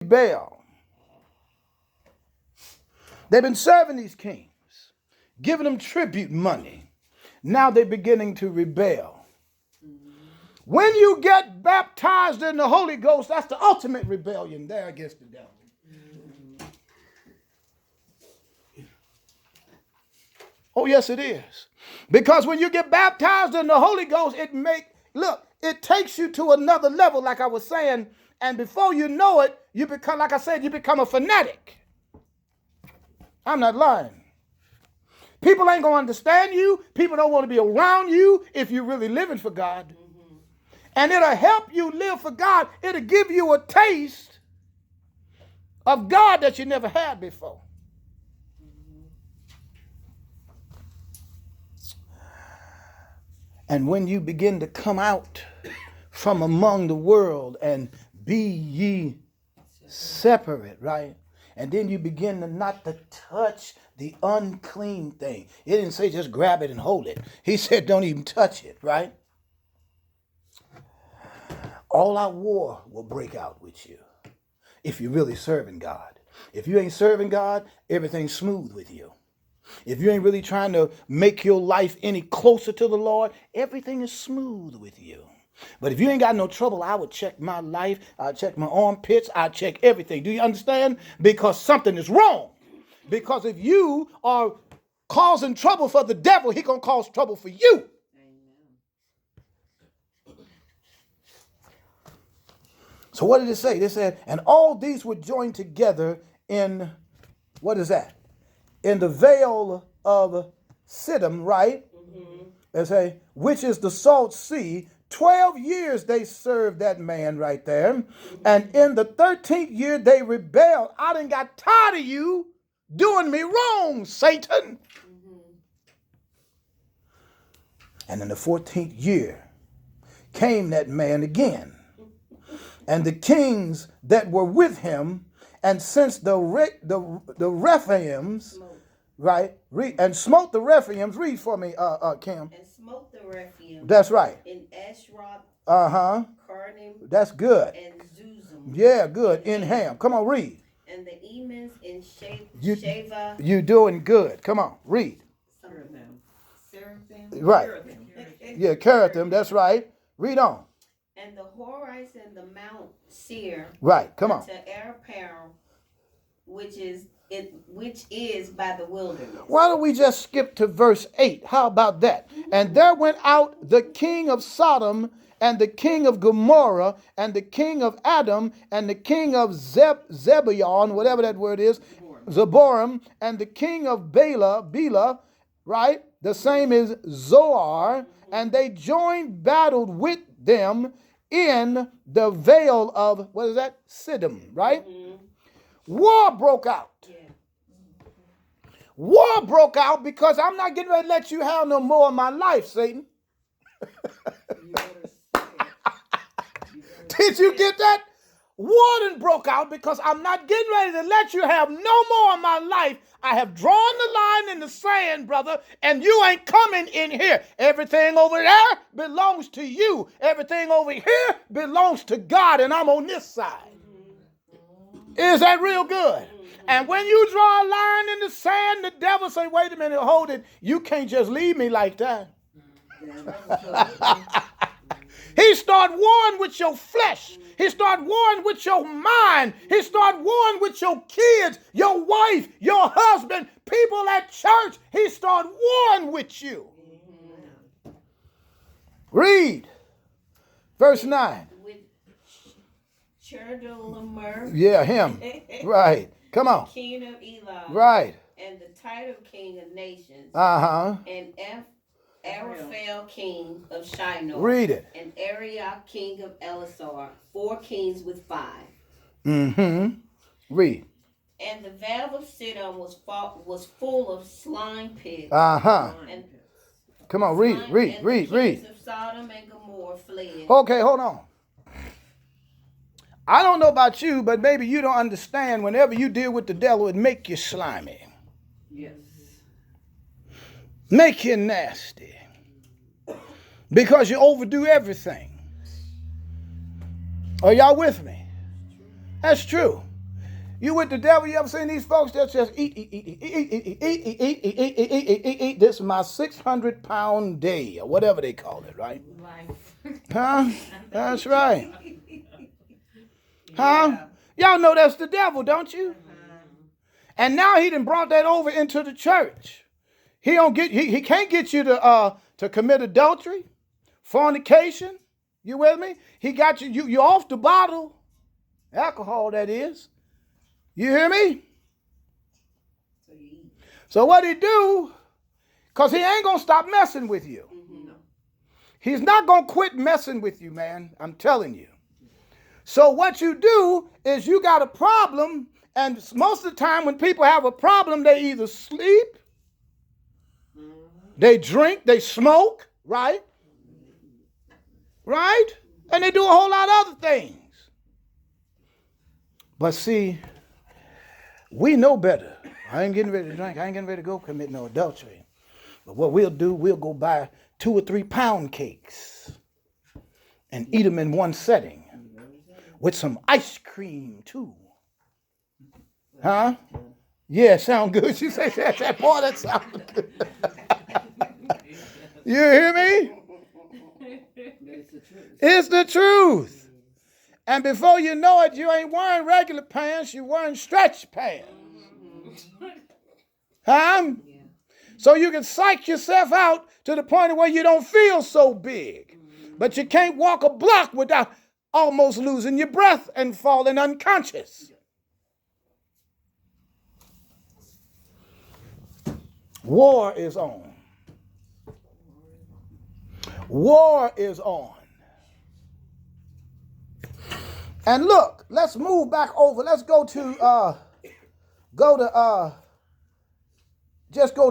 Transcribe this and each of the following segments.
rebel. They've been serving these kings, giving them tribute money. Now they're beginning to rebel. When you get baptized in the Holy Ghost, that's the ultimate rebellion there against the devil. Oh, yes, it is. Because when you get baptized in the Holy Ghost, it takes you to another level, like I was saying. And before you know it, you become, like I said, you become a fanatic. I'm not lying. People ain't going to understand you. People don't want to be around you if you're really living for God. Mm-hmm. And it'll help you live for God. It'll give you a taste of God that you never had before. And when you begin to come out from among the world and be ye separate, right? And then you begin to not to touch the unclean thing. It didn't say just grab it and hold it. He said don't even touch it, right? All out war will break out with you if you're really serving God. If you ain't serving God, everything's smooth with you. If you ain't really trying to make your life any closer to the Lord, everything is smooth with you. But if you ain't got no trouble, I would check my life. I'll check my armpits. I'll check everything. Do you understand? Because something is wrong. Because if you are causing trouble for the devil, he going to cause trouble for you. So what did it say? They said, and all these were joined together in, what is that? In the vale of Siddim, right? Mm-hmm. They say, which is the salt sea. 12 years they served that man right there. Mm-hmm. And in the 13th year they rebelled. I done got tired of you doing me wrong, Satan. Mm-hmm. And in the 14th year came that man again. And the kings that were with him, and since the Rephaims, right, and smote the Rephaims, read for me, Kim. And smote the Rephaims. That's right. In Ashroth, Karnim. That's good. And Zuzim. Yeah, good. In Ham. Come on, read. And the Emans in Sheva. You doing good. Come on, read. Seraphim. Right. Yeah, Kerathim. That's right. Read on. And the Horites and the Mount Seir. Right. Come on. To Arapel, which is by the wilderness. Why don't we just skip to verse 8? How about that? Mm-hmm. And there went out the king of Sodom and the king of Gomorrah and the king of Adam and the king of Zebulun, whatever that word is, Zeborim, and the king of Bela, right? The same is Zoar, and they joined battle with them in the vale of, what is that? Siddim, right? Mm-hmm. War broke out. Yeah. War broke out because I'm not getting ready to let you have no more of my life, Satan. Did you get that? War done broke out because I'm not getting ready to let you have no more of my life. I have drawn the line in the sand, brother, and you ain't coming in here. Everything over there belongs to you. Everything over here belongs to God, and I'm on this side. Is that real good? And when you draw a line in the sand, the devil say, wait a minute, hold it. You can't just leave me like that. He start warring with your flesh. He start warring with your mind. He start warring with your kids, your wife, your husband, people at church. He start warring with you. Read verse 9. With Chedorlaomer. Yeah, him. Right. Come on. King of Elam. Right. And the title king of nations. And Araphel king of Shinar. Read it. And Arioch king of Elasar. 4 kings with 5. Read. And the vale of Siddim was full of slime pits. And come on, read. The kings of Sodom and Gomorrah fled. Okay, hold on. I don't know about you, but maybe you don't understand. Whenever you deal with the devil, it make you slimy. Yes. Make you nasty. Because you overdo everything. Are y'all with me? That's true. You with the devil, you ever seen these folks that just eat. This is my 600-pound day, or whatever they call it, right? Huh? That's right. Huh? Y'all know that's the devil, don't you? And now he done brought that over into the church. He can't get you to commit adultery, fornication. You with me? He got you off the bottle. Alcohol, that is. You hear me? So what he do, because he ain't going to stop messing with you. He's not going to quit messing with you, man. I'm telling you. So what you do is you got a problem, and most of the time when people have a problem, they either sleep, they drink, they smoke, right? Right? And they do a whole lot of other things. But see, we know better. I ain't getting ready to drink. I ain't getting ready to go commit no adultery. But what we'll do, we'll go buy 2 or 3 pound cakes and eat them in one setting with some ice cream too. Huh? Yeah, sound good. She said that. Boy, that sounds good. You hear me? It's the truth. And before you know it, you ain't wearing regular pants, you're wearing stretch pants. Huh? So you can psych yourself out to the point where you don't feel so big. But you can't walk a block without almost losing your breath and falling unconscious. War is on. War is on. And look, let's move back over. Let's go to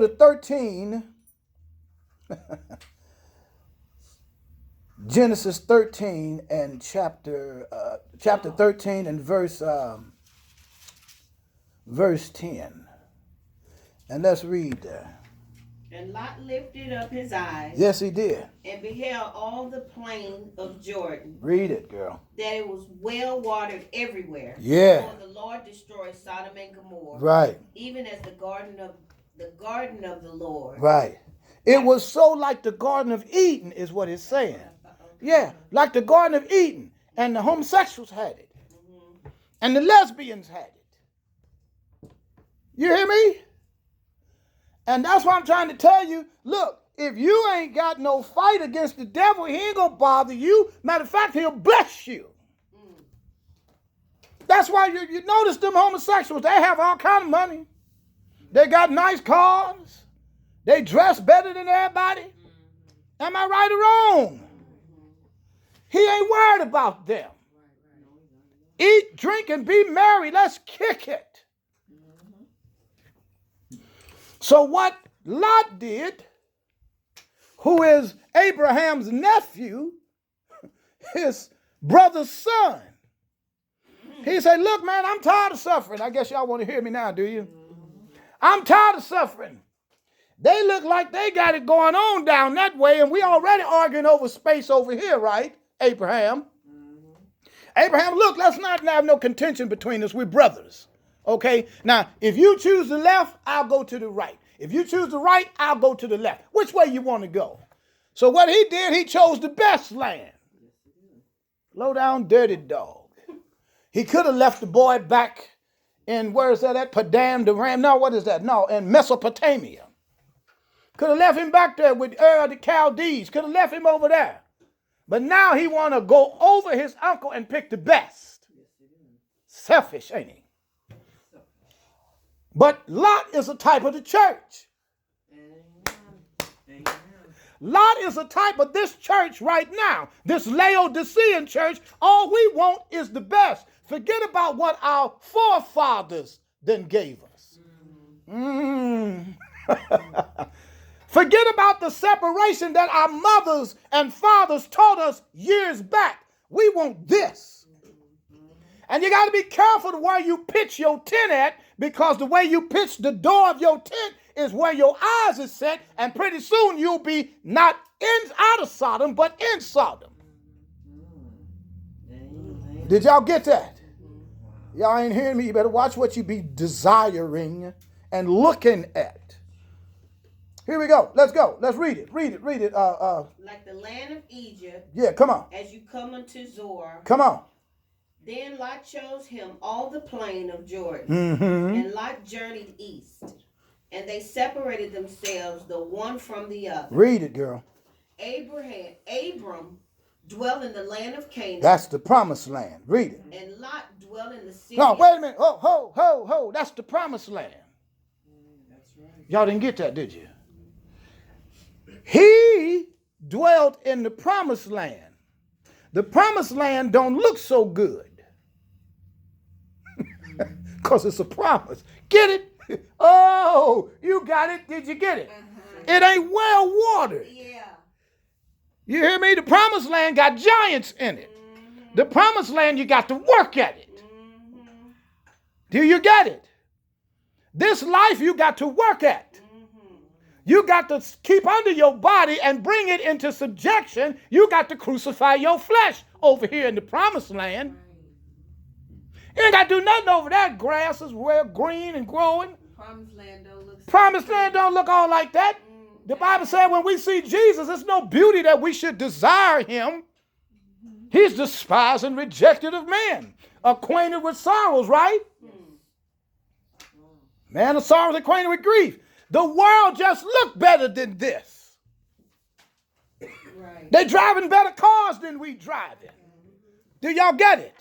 13. Genesis 13 and chapter 13 and verse 10. And let's read there. And Lot lifted up his eyes. Yes, he did. And beheld all the plain of Jordan. Read it, girl. That it was well watered everywhere. Yeah. For the Lord destroyed Sodom and Gomorrah. Right. Even as the garden of the Lord. Right. It was so like the Garden of Eden is what it's saying. Yeah, like the Garden of Eden. And the homosexuals had it. And the lesbians had it. You hear me? And that's why I'm trying to tell you, look, if you ain't got no fight against the devil, he ain't going to bother you. Matter of fact, he'll bless you. That's why you notice them homosexuals, they have all kind of money. They got nice cars. They dress better than everybody. Am I right or wrong? He ain't worried about them. Eat, drink, and be merry. Let's kick it. So what Lot did, who is Abraham's nephew, his brother's son, he said, look, man, I'm tired of suffering. I guess y'all want to hear me now, do you? I'm tired of suffering. They look like they got it going on down that way, and we already arguing over space over here, right, Abraham? Abraham, look, let's not have no contention between us. We're brothers. Okay, now, if you choose the left, I'll go to the right. If you choose the right, I'll go to the left. Which way you want to go? So what he did, he chose the best land. Low down, dirty dog. He could have left the boy back in, where is that at? Padam the Ram. No, what is that? No, in Mesopotamia. Could have left him back there with Ur the Chaldees. Could have left him over there. But now he want to go over his uncle and pick the best. Selfish, ain't he? But Lot is a type of the church. Amen. Lot is a type of this church right now. This Laodicean church, all we want is the best. Forget about what our forefathers then gave us. Forget about the separation that our mothers and fathers taught us years back. We want this. And you got to be careful to where you pitch your tent at, because the way you pitch the door of your tent is where your eyes is set, and pretty soon you'll be not out of Sodom, but in Sodom. Did y'all get that? Y'all ain't hearing me. You better watch what you be desiring and looking at. Here we go. Let's go. Let's read it. Read it. Read it. Like the land of Egypt. Yeah, come on. As you come unto Zoar. Come on. Then Lot chose him all the plain of Jordan. Mm-hmm. And Lot journeyed east. And they separated themselves the one from the other. Read it, girl. Abram dwelt in the land of Canaan. That's the promised land. Read it. And Lot dwelt in the city. No, wait a minute. Oh, ho, ho, ho. That's the promised land. That's right. Y'all didn't get that, did you? He dwelt in the promised land. The promised land don't look so good. Because it's a promise. Get it? Oh, you got it. Did you get it? It ain't well watered. Yeah. You hear me? The promised land got giants in it. The promised land, you got to work at it. Do you get it? This life you got to work at. You got to keep under your body and bring it into subjection. You got to crucify your flesh over here in the promised land. You ain't got to do nothing over there. Grass is well green and growing. Promised land don't look all like that. The Bible said when we see Jesus, there's no beauty that we should desire him. He's despised and rejected of men, acquainted with sorrows, right? Man of sorrows, acquainted with grief. The world just looked better than this. Right. They driving better cars than we driving. Do y'all get it?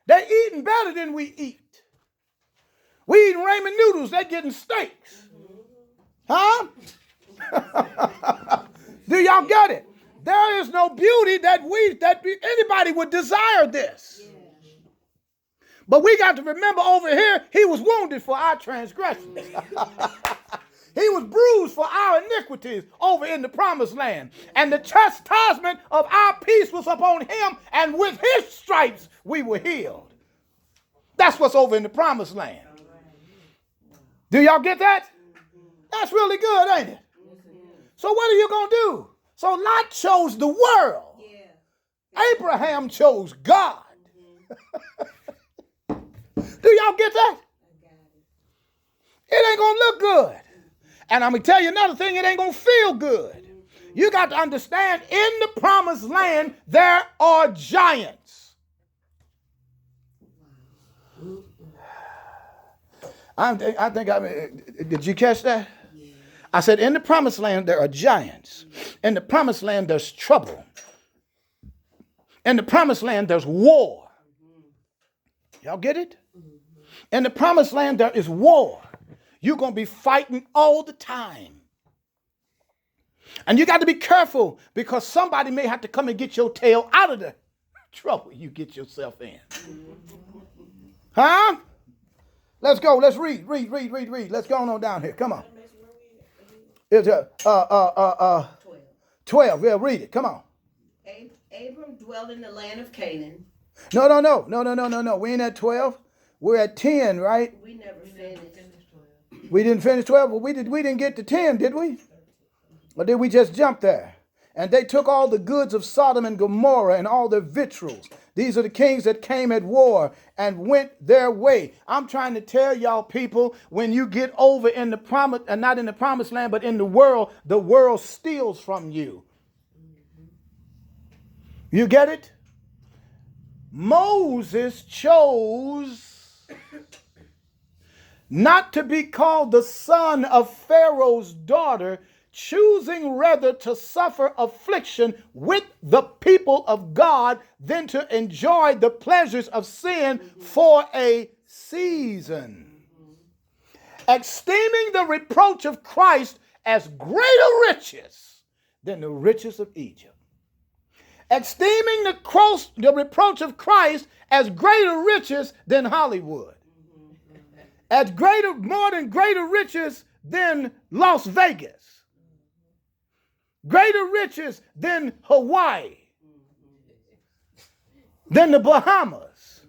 They eating better than we eat. We eating ramen noodles. They getting steaks. Huh? Do y'all get it? There is no beauty that anybody would desire this. But we got to remember over here, he was wounded for our transgressions. He was bruised for our iniquities over in the promised land. And the chastisement of our peace was upon him, and with his stripes we were healed. That's what's over in the promised land. Do y'all get that? That's really good, ain't it? So what are you going to do? So Lot chose the world. Abraham chose God. Do y'all get that? It ain't going to look good. And I'm going to tell you another thing, it ain't going to feel good. You got to understand, in the promised land, there are giants. Did you catch that? I said, in the promised land, there are giants. In the promised land, there's trouble. In the promised land, there's war. Y'all get it? In the promised land, there is war. You're going to be fighting all the time. And you got to be careful, because somebody may have to come and get your tail out of the trouble you get yourself in. Huh? Let's go. Let's read. Let's go on down here. Come on. It's 12. Yeah, read it. Come on. Abram dwelled in the land of Canaan. No. We ain't at 12. We're at 10, right? We never finished. We didn't finish 12. Well, we didn't get to 10, did we? Or did we just jump there? And they took all the goods of Sodom and Gomorrah and all their victuals. These are the kings that came at war and went their way. I'm trying to tell y'all people, when you get over in the promise, and not in the promised land, but in the world steals from you. You get it? Moses chose not to be called the son of Pharaoh's daughter, choosing rather to suffer affliction with the people of God than to enjoy the pleasures of sin for a season. Esteeming the reproach of Christ as greater riches than the riches of Egypt. Esteeming the reproach of Christ as greater riches than Hollywood. As more than greater riches than Las Vegas. Greater riches than Hawaii, than the Bahamas,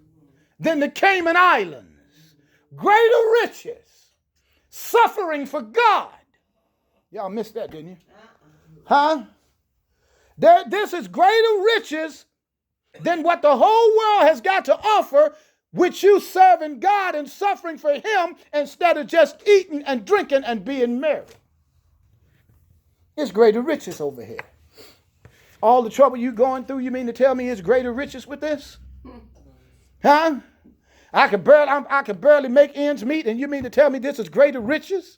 than the Cayman Islands. Greater riches, suffering for God. Y'all missed that, didn't you? Huh? This is greater riches than what the whole world has got to offer with you serving God and suffering for him instead of just eating and drinking and being merry. It's greater riches over here. All the trouble you going through, you mean to tell me it's greater riches with this? Huh? I could barely make ends meet, and you mean to tell me this is greater riches?